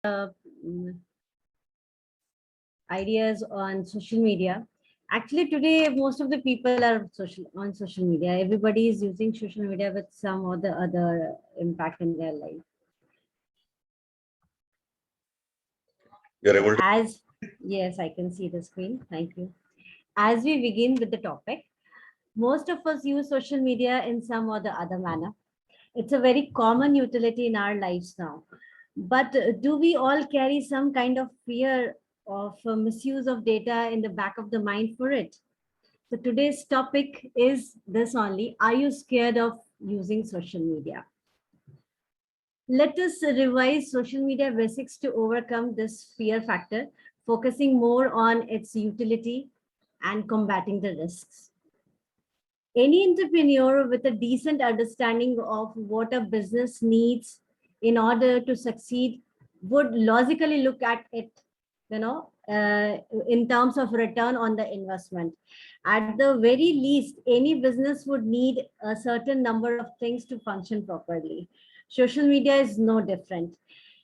mm, ideas on social media. Actually, today most of the people are on social media. Everybody is using social media with some or the other impact in their life. You're able to... As yes, I can see the screen. Thank you. As we begin with the topic, most of us use social media in some or the other manner. It's a very common utility in our lives now. But do we all carry some kind of fear of misuse of data in the back of the mind for it? So today's topic is this only. Are you scared of using social media? Let us revise social media basics to overcome this fear factor, focusing more on its utility and combating the risks. Any entrepreneur with a decent understanding of what a business needs in order to succeed would logically look at it, in terms of return on the investment. At the very least, any business would need a certain number of things to function properly. Social media is no different.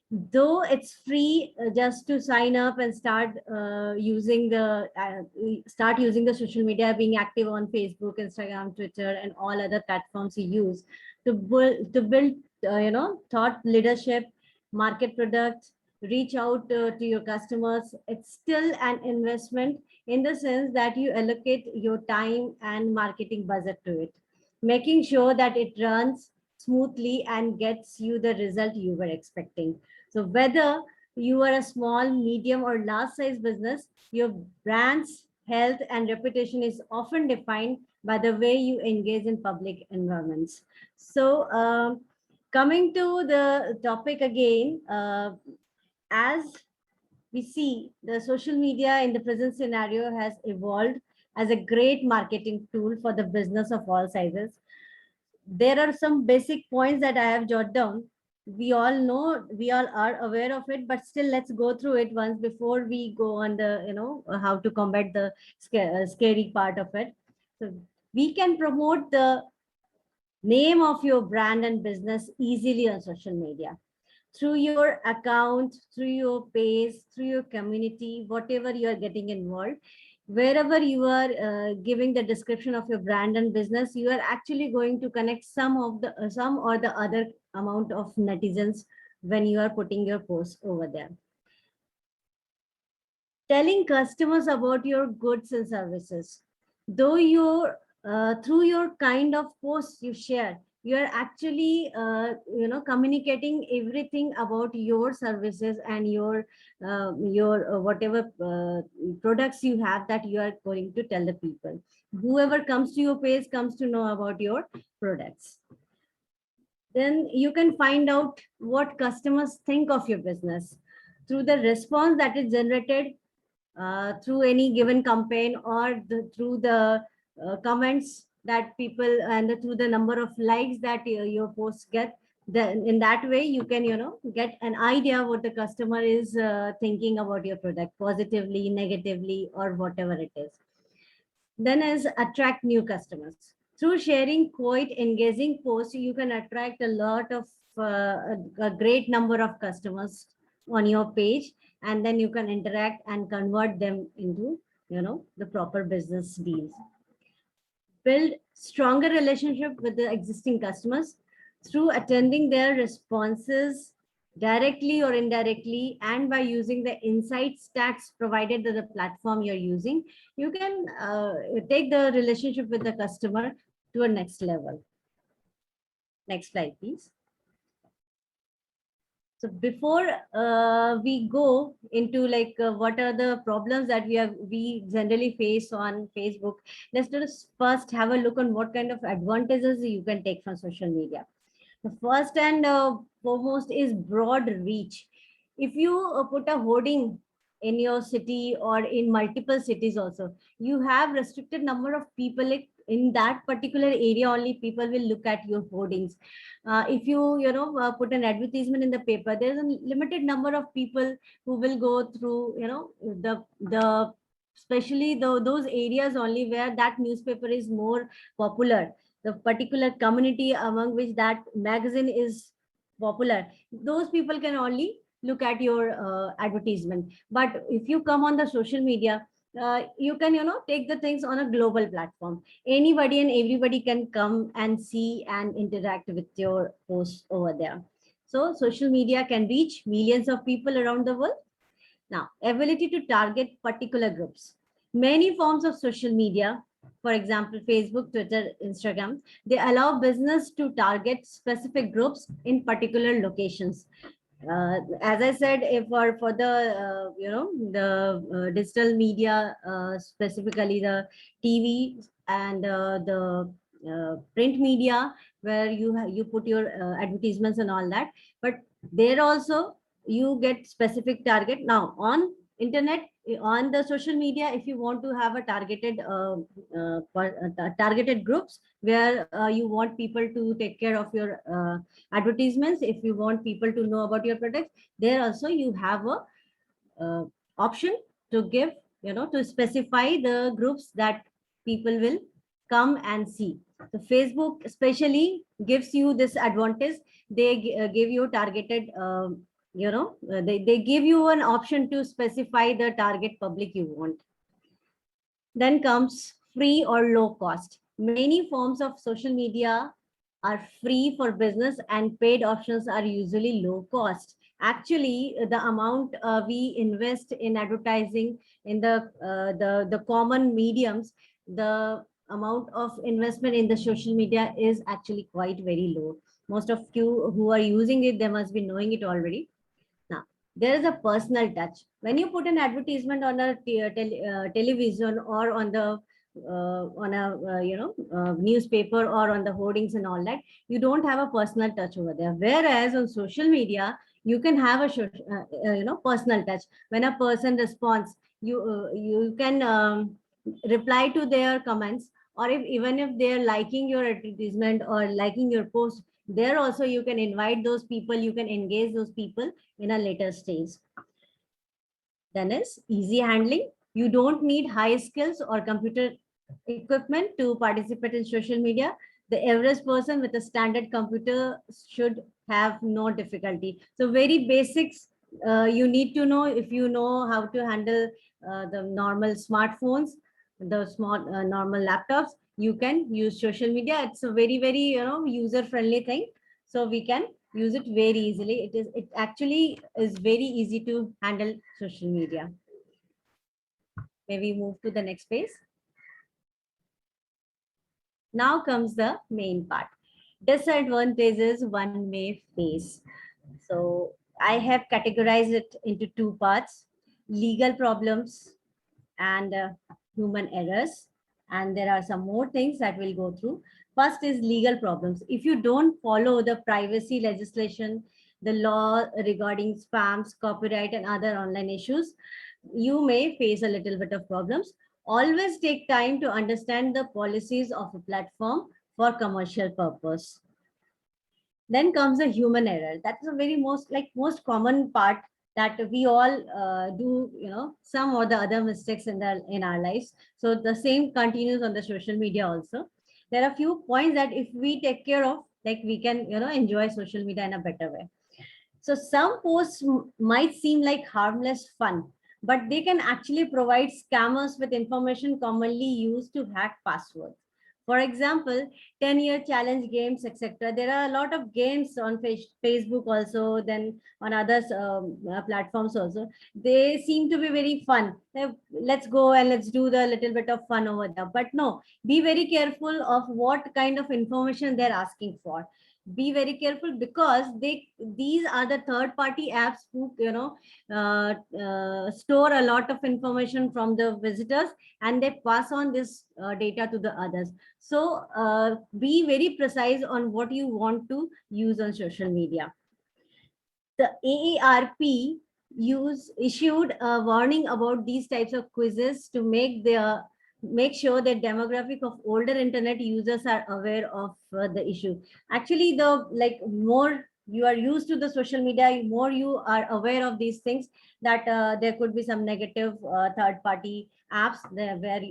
Though it's free, just to sign up and start using the social media, being active on Facebook, Instagram, Twitter, and all other platforms you use to build thought leadership, market products, reach out to your customers. It's still an investment in the sense that you allocate your time and marketing budget to it, making sure that it runs smoothly and gets you the result you were expecting. So whether you are a small, medium, or large size business, your brand's health and reputation is often defined by the way you engage in public environments. So coming to the topic again, as we see, the social media in the present scenario has evolved as a great marketing tool for the business of all sizes. There are some basic points that I have jotted down. We all know, we all are aware of it, but still let's go through it once before we go on the, how to combat the scary part of it. So we can promote the name of your brand and business easily on social media through your account, through your page, through your community, whatever you are getting involved. Wherever you are giving the description of your brand and business, you are actually going to connect some or the other amount of netizens when you are putting your post over there. Telling customers about your goods and services, though through your kind of posts you share, you are actually communicating everything about your services and your whatever products you have that you are going to tell the people. Whoever comes to your page comes to know about your products. Then you can find out what customers think of your business through the response that is generated through any given campaign, or through the comments that people, and through the number of likes that your posts get. Then in that way you can get an idea what the customer is thinking about your product, positively, negatively, or whatever it is. Then is attract new customers. Through sharing quite engaging posts, you can attract a lot of a great number of customers on your page, and then you can interact and convert them into the proper business deals. Build stronger relationship with the existing customers through attending their responses directly or indirectly, and by using the insight stats provided to the platform you're using. You can take the relationship with the customer to a next level. Next slide, please. So before we go into what are the problems that we generally face on Facebook, let's just first have a look on what kind of advantages you can take from social media. The first and foremost is broad reach. If you put a hoarding in your city or in multiple cities also, you have restricted number of people. In that particular area only people will look at your hoardings. If you put an advertisement in the paper, there's a limited number of people who will go through the especially those areas only where that newspaper is more popular, the particular community among which that magazine is popular. Those people can only look at your advertisement. But if you come on the social media, you can, take the things on a global platform. Anybody and everybody can come and see and interact with your post over there. So social media can reach millions of people around the world. Now, ability to target particular groups. Many forms of social media, for example, Facebook, Twitter, Instagram, they allow business to target specific groups in particular locations. As I said, if for the the digital media, specifically the TV and the print media, where you put your advertisements and all that, but there also you get specific target. Now on internet, on the social media, if you want to have a targeted groups where you want people to take care of your advertisements, if you want people to know about your products, there also you have a option to give, to specify the groups that people will come and see. So Facebook especially gives you this advantage. They give you targeted, they give you an option to specify the target public you want. Then comes free or low cost. Many forms of social media are free for business, and paid options are usually low cost. Actually, the amount we invest in advertising in the common mediums, the amount of investment in the social media is actually quite very low. Most of you who are using it, they must be knowing it already. Now, there is a personal touch. When you put an advertisement on a television or on the newspaper or on the hoardings and all that, you don't have a personal touch over there. Whereas on social media, you can have a personal touch. When a person responds, you can reply to their comments, or even if they're liking your advertisement or liking your post, there also you can invite those people, you can engage those people in a later stage. Then is easy handling. You don't need high skills or computer equipment to participate in social media. The average person with a standard computer should have no difficulty. So very basics you need to know. If you know how to handle the normal smartphones, the small normal laptops, you can use social media. It's a very, very user friendly thing, so we can use it very easily. It actually is very easy to handle social media. Maybe move to the next page. Now comes the main part. Disadvantages one may face. So I have categorized it into two parts: legal problems and human errors. And there are some more things that we'll go through. First is legal problems. If you don't follow the privacy legislation, the law regarding spams, copyright, and other online issues, you may face a little bit of problems. Always take time to understand the policies of a platform for commercial purpose. Then comes the human error. That's a very most common part that we all do, some or the other mistakes in our lives. So the same continues on the social media also. There are a few points that if we take care of, like we can, enjoy social media in a better way. So some posts might seem like harmless fun, but they can actually provide scammers with information commonly used to hack passwords. For example, 10-year challenge games, etc. There are a lot of games on Facebook also, then on other platforms also. They seem to be very fun. Let's go and let's do the little bit of fun over there. But no, be very careful of what kind of information they're asking for. Be very careful, because these are the third-party apps who store a lot of information from the visitors, and they pass on this data to the others. So be very precise on what you want to use on social media. The AARP issued a warning about these types of quizzes to make sure that demographic of older internet users are aware of the issue. Actually, the more you are used to the social media, more you are aware of these things, that there could be some negative third-party apps there where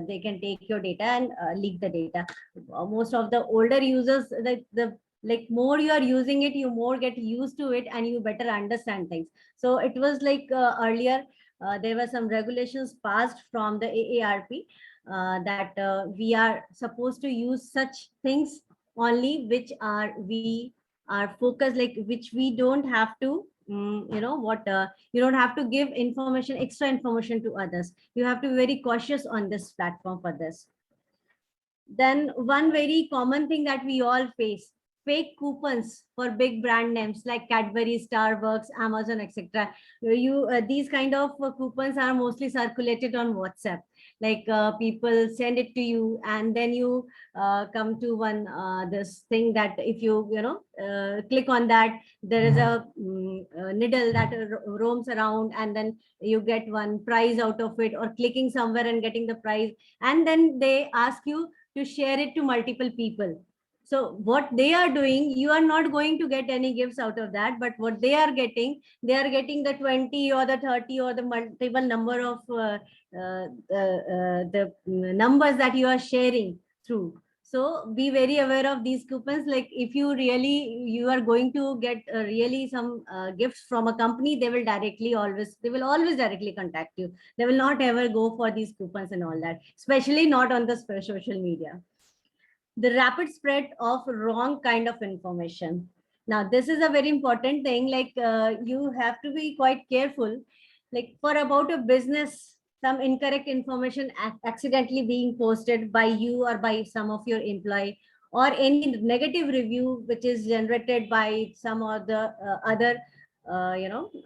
they can take your data and leak the data. Most of the older users, the like more you are using it, you more get used to it and you better understand things. So it was like earlier there were some regulations passed from the AARP that we are supposed to use such things only which are we are focused, like which we don't have to you know what you don't have to give information, extra information to others. You have to be very cautious on this platform for this. Then one very common thing that we all face, fake coupons for big brand names like Cadbury, Starbucks, Amazon, etc. These kind of coupons are mostly circulated on WhatsApp. Like people send it to you, and then you come to one this thing that if you know click on that, there is a needle that roams around, and then you get one prize out of it, or clicking somewhere and getting the prize, and then they ask you to share it to multiple people. So what they are doing, you are not going to get any gifts out of that, but what they are getting the 20 or the 30 or the multiple number of the numbers that you are sharing through. So be very aware of these coupons. Like if you are going to get really some gifts from a company, they will always directly contact you. They will not ever go for these coupons and all that, especially not on the social media. The rapid spread of wrong kind of information. Now, this is a very important thing. Like you have to be quite careful. Like for about a business, some incorrect information accidentally being posted by you or by some of your employee, or any negative review which is generated by some or the other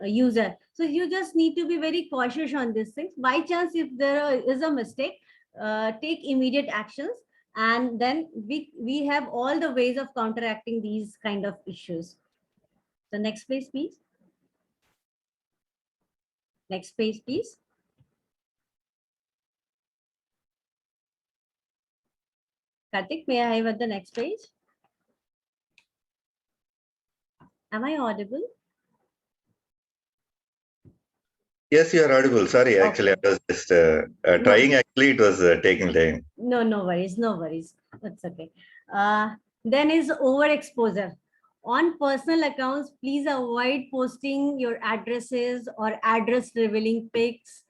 user. So you just need to be very cautious on these things. By chance, if there is a mistake, take immediate actions, and then we have all the ways of counteracting these kind of issues. So next page, please. Next page, please. Karthik, may I have the next page? Am I audible? Yes, you are audible. Sorry, actually, I was just trying. Actually, it was taking time. No worries, no worries. That's okay. Then is overexposure. On personal accounts, please avoid posting your addresses or address revealing pics.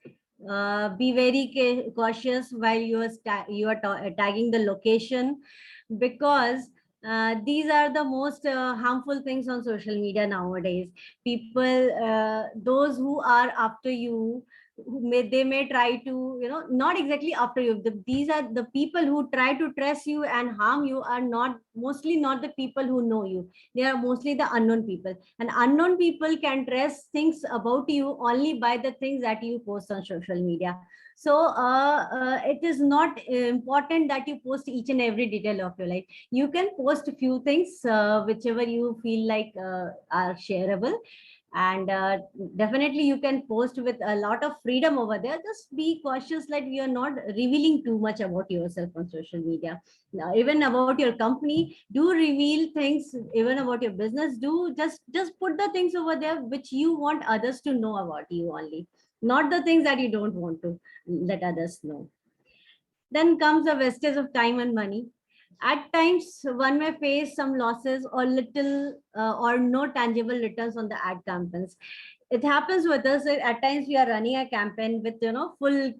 Be very cautious while you are tagging the location, because these are the most harmful things on social media nowadays. People, those who are after you, they may try to, not exactly after you. These are the people who try to trace you and harm you are mostly not the people who know you. They are mostly the unknown people, and unknown people can trace things about you only by the things that you post on social media. So it is not important that you post each and every detail of your life. You can post a few things whichever you feel like are shareable, and definitely you can post with a lot of freedom over there. Just be cautious that you are not revealing too much about yourself on social media. Now, even about your company, do reveal things. Even about your business, do just put the things over there which you want others to know about you only, not the things that you don't want to let others know. Then comes the wastage of time and money. At times, one may face some losses or little or no tangible returns on the ad campaigns. It happens with us. At times, we are running a campaign with full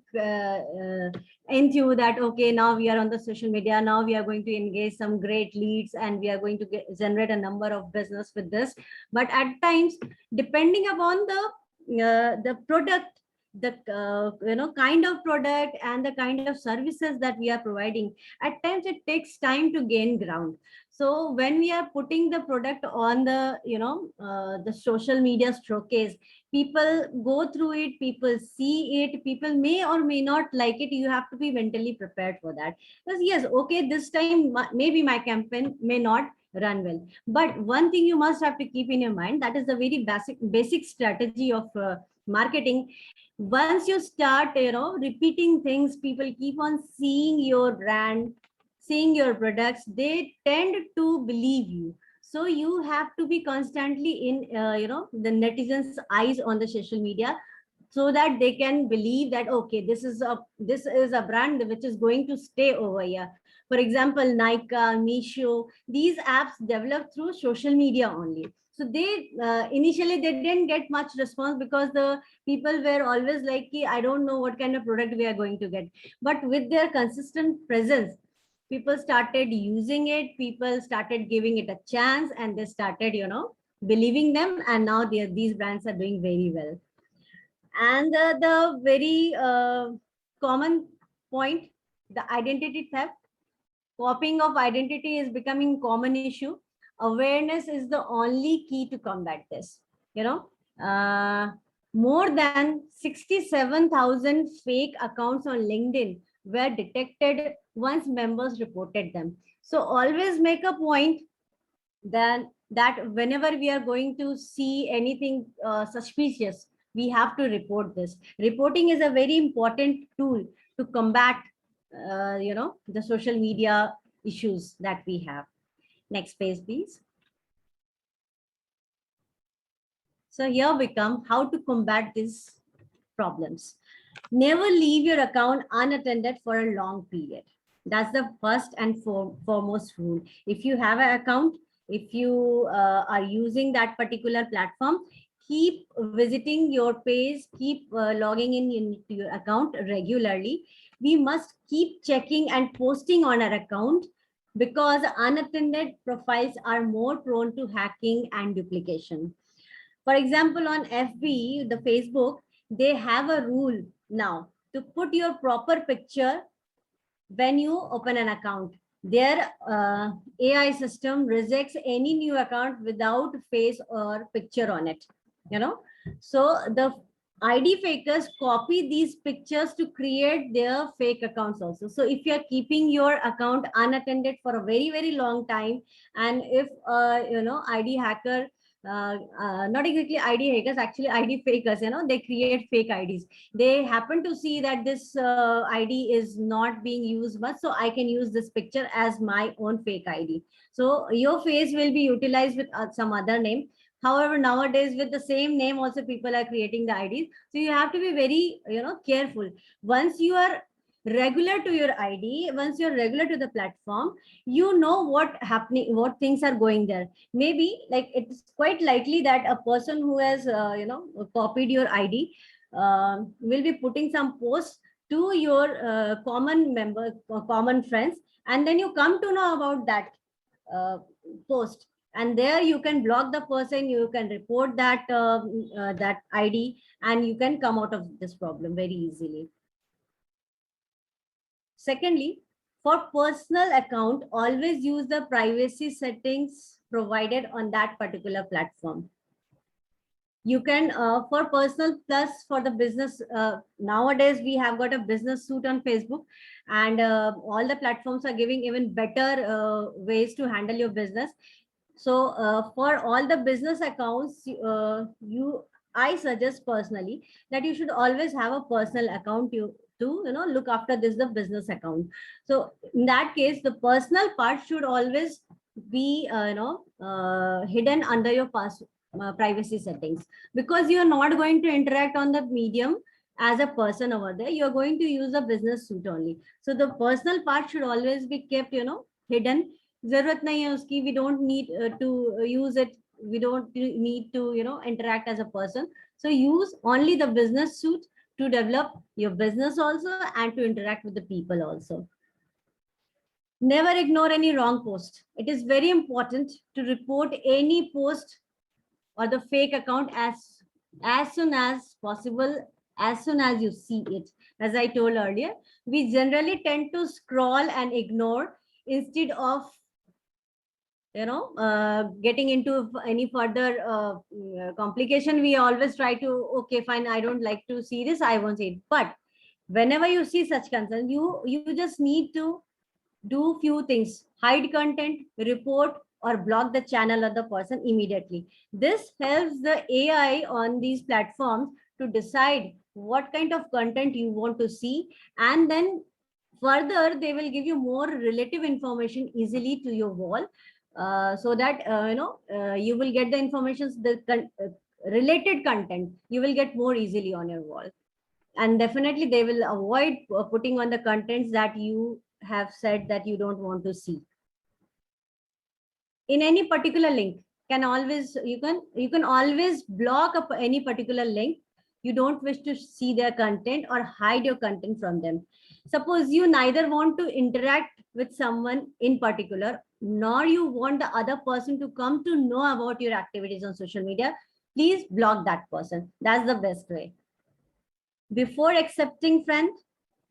into that. Okay, now we are on the social media. Now we are going to engage some great leads, and we are going to generate a number of business with this. But at times, depending upon the product, the kind of product and the kind of services that we are providing, at times it takes time to gain ground. So when we are putting the product on the the social media showcase, people go through it, people see it, people may or may not like it. You have to be mentally prepared for that, because yes, okay, this time maybe my campaign may not run well, but one thing you must have to keep in your mind, that is the very basic strategy of marketing. Once you start repeating things, people keep on seeing your brand, seeing your products, they tend to believe you. So you have to be constantly in the netizens eyes on the social media, so that they can believe that okay, this is a brand which is going to stay over here. For example, Nike, Misho, these apps developed through social media only. So they initially they didn't get much response because the people were always like, I don't know what kind of product we are going to get. But with their consistent presence, people started using it, people started giving it a chance, and they started, believing them. And now these brands are doing very well. And the very common point, the identity theft. Copying of identity is becoming common issue. Awareness is the only key to combat this. More than 67,000 fake accounts on LinkedIn were detected once members reported them. So always make a point that whenever we are going to see anything suspicious, we have to report this. Reporting is a very important tool to combat the social media issues that we have. Next page, please. So here we come, how to combat these problems. Never leave your account unattended for a long period. That's the first and foremost rule. If you have an account, if you are using that particular platform, keep visiting your page, keep logging into your account regularly. We must keep checking and posting on our account, because unattended profiles are more prone to hacking and duplication. For example, on FB, the Facebook, they have a rule now to put your proper picture when you open an account. Their AI system rejects any new account without face or picture on it. So the ID fakers copy these pictures to create their fake accounts also. So if you're keeping your account unattended for a very, very long time, and if ID hacker, not exactly ID hackers, actually ID fakers, they create fake IDs. They happen to see that this ID is not being used much, so I can use this picture as my own fake ID. So your face will be utilized with some other name. However, nowadays with the same name also people are creating the IDs. So you have to be very, careful. Once you are regular to your ID, once you're regular to the platform, you know what things are going there. Maybe like it's quite likely that a person who has, copied your ID will be putting some posts to your common friends, and then you come to know about that post, and there you can block the person, you can report that that ID, and you can come out of this problem very easily. Secondly, for personal account, always use the privacy settings provided on that particular platform. You can, for personal plus for the business, nowadays we have got a business suite on Facebook, and all the platforms are giving even better ways to handle your business. So for all the business accounts, I suggest personally that you should always have a personal account to look after the business account. So in that case, the personal part should always be hidden under your privacy settings, because you are not going to interact on the medium as a person over there. You are going to use a business suite only. So the personal part should always be kept hidden. Zarurat nahi hai uski, we don't need to use it, we don't need to interact as a person. So use only the business suite to develop your business also, and to interact with the people also. Never ignore any wrong post. It is very important to report any post or the fake account as soon as possible, as soon as you see it. As I told earlier, we generally tend to scroll and ignore instead of getting into any further complication. We always try to, okay, fine, I don't like to see this, I won't see it. But whenever you see such concern, you just need to do few things: hide content, report, or block the channel or the person immediately. This helps the AI on these platforms to decide what kind of content you want to see, and then further they will give you more relative information easily to your wall, so that you will get the information, related content you will get more easily on your wall. And definitely they will avoid putting on the contents that you have said that you don't want to see. In any particular link, you can always block up any particular link you don't wish to see their content, or hide your content from them. Suppose you neither want to interact with someone in particular, nor you want the other person to come to know about your activities on social media, please block that person. That's the best way. Before accepting friend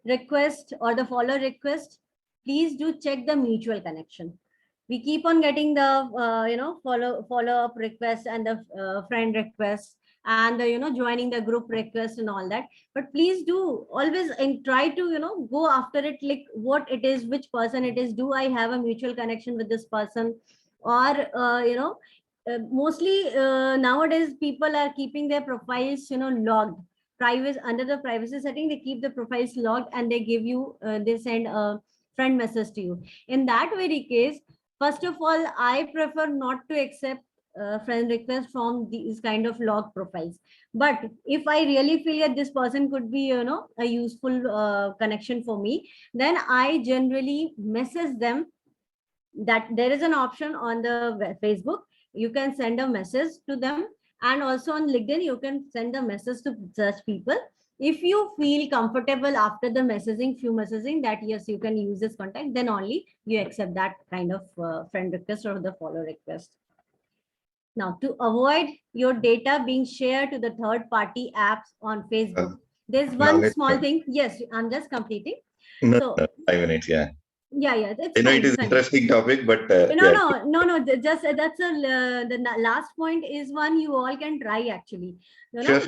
request or the follow request, please do check the mutual connection. We keep on getting the follow up request and the friend request, and the joining the group request and all that. But please do always and try to go after it, like what it is, which person it is, do I have a mutual connection with this person, or mostly nowadays people are keeping their profiles logged. Private, under the privacy setting, they keep the profiles logged, and they give you they send a friend message to you. In that very case, first of all, I prefer not to accept friend requests from these kind of log profiles. But if I really feel that this person could be a useful connection for me, then I generally message them. That there is an option on the Facebook, you can send a message to them, and also on LinkedIn you can send a message to such people. If you feel comfortable after the few messaging that yes, you can use this contact, then only you accept that kind of friend request or the follow request. Now, to avoid your data being shared to the third party apps on Facebook, there's one small thing. Yes, I'm just completing. No, 5 minutes, yeah. Yeah, that's I know fine, it is fine. interesting topic, but no. Just that's the last point is one you all can try actually. Sure.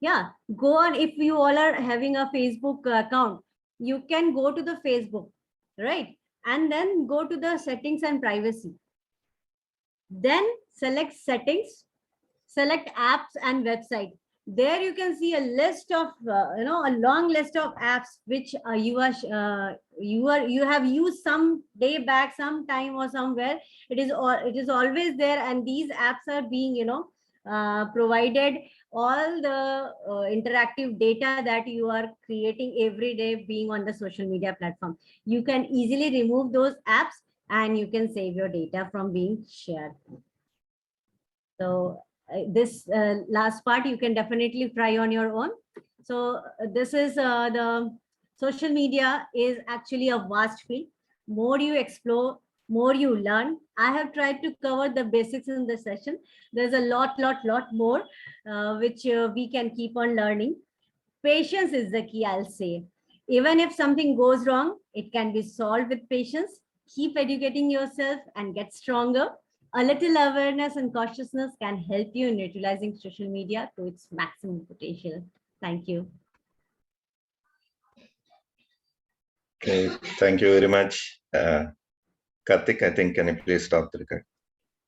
Yeah, go on. If you all are having a Facebook account, you can go to the Facebook, right, and then go to the settings and privacy. Then select settings, select apps and website. There you can see a list of a long list of apps which you have used some day back, some time or somewhere. It is always there, and these apps are being provided all the interactive data that you are creating every day being on the social media platform. You can easily remove those apps, and you can save your data from being shared. So this last part you can definitely try on your own. So this is the social media is actually a vast field. More you explore, more you learn. I have tried to cover the basics in this session. There's a lot more which we can keep on learning. Patience is the key, I'll say. Even if something goes wrong, it can be solved with patience. Keep educating yourself and get stronger. A little awareness and cautiousness can help you in utilizing social media to its maximum potential. Thank you. Okay, thank you very much. Karthik, I think, can you please stop the record?